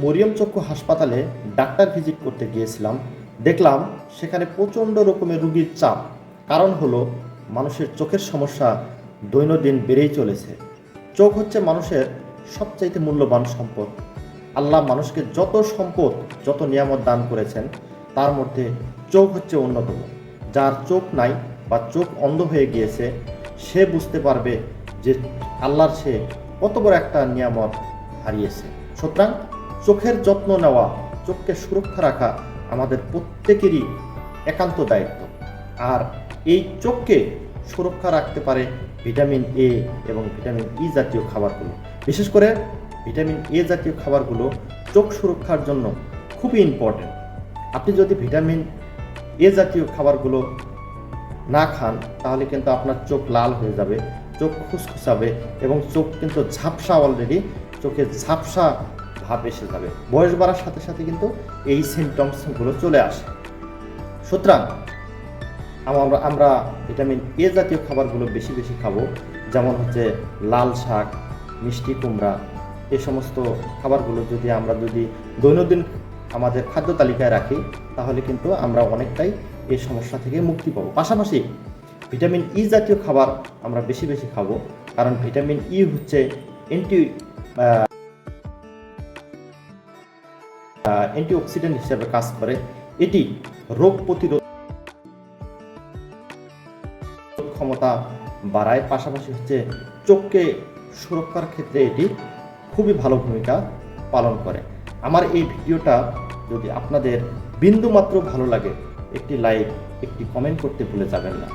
মরিয়ম চক্ষু হাসপাতালে doctor visit করতে গিয়েছিলাম। দেখলাম সেখানে প্রচণ্ড রকমের রুগীর চাপ। কারণ হলো মানুষের চোখের সমস্যা দৈনন্দিন বেড়েই চলেছে। চোখ হচ্ছে মানুষের সবচাইতে মূল্যবান সম্পদ। আল্লাহ মানুষকে যত সম্পদ, যত নিয়ামত দান করেছেন তার মধ্যে চোখ হচ্ছে অন্যতম। যার চোখ নাই বা চোখ অন্ধ হয়ে গিয়েছে সে বুঝতে পারবে যে আল্লাহর সে কত বড় একটা নিয়ামত হারিয়েছে। সুতরাং চোখের যত্ন নেওয়া, চোখকে সুরক্ষা রাখা আমাদের প্রত্যেকেরই একান্ত দায়িত্ব। আর এই চোখকে সুরক্ষা রাখতে পারে ভিটামিন এ এবং ভিটামিন ই জাতীয় খাবারগুলো। বিশেষ করে ভিটামিন এ জাতীয় খাবারগুলো চোখ সুরক্ষার জন্য খুবই ইম্পর্টেন্ট। আপনি যদি ভিটামিন এ জাতীয় খাবারগুলো না খান তাহলে কিন্তু আপনার চোখ লাল হয়ে যাবে, চোখ খুসখুসাবে এবং চোখ কিন্তু ঝাপসা, অলরেডি চোখে ঝাপসা ভাব এসে যাবে। বয়স বাড়ার সাথে সাথে কিন্তু এই সিমটমসগুলো চলে আসে। সুতরাং আমরা ভিটামিন এ জাতীয় খাবারগুলো বেশি বেশি খাবো। যেমন হচ্ছে লাল শাক, মিষ্টি কুমড়া, এই সমস্ত খাবারগুলো যদি দৈনন্দিন আমাদের খাদ্য তালিকায় রাখি তাহলে কিন্তু আমরা অনেকটাই এই সমস্যা থেকে মুক্তি পাবো। পাশাপাশি ভিটামিন ই জাতীয় খাবার আমরা বেশি বেশি খাবো, কারণ ভিটামিন ই হচ্ছে অ্যান্টিঅক্সিডেন্ট হিসেবে কাজ করে। এটি রোগ প্রতিরোধ ক্ষমতা বাড়ায়, পাশাপাশি হচ্ছে চোখকে সুরক্ষার ক্ষেত্রে এটি খুবই ভালো ভূমিকা পালন করে। আমার এই ভিডিওটা যদি আপনাদের বিন্দুমাত্র ভালো লাগে একটি লাইক, একটি কমেন্ট করতে ভুলে যাবেন না।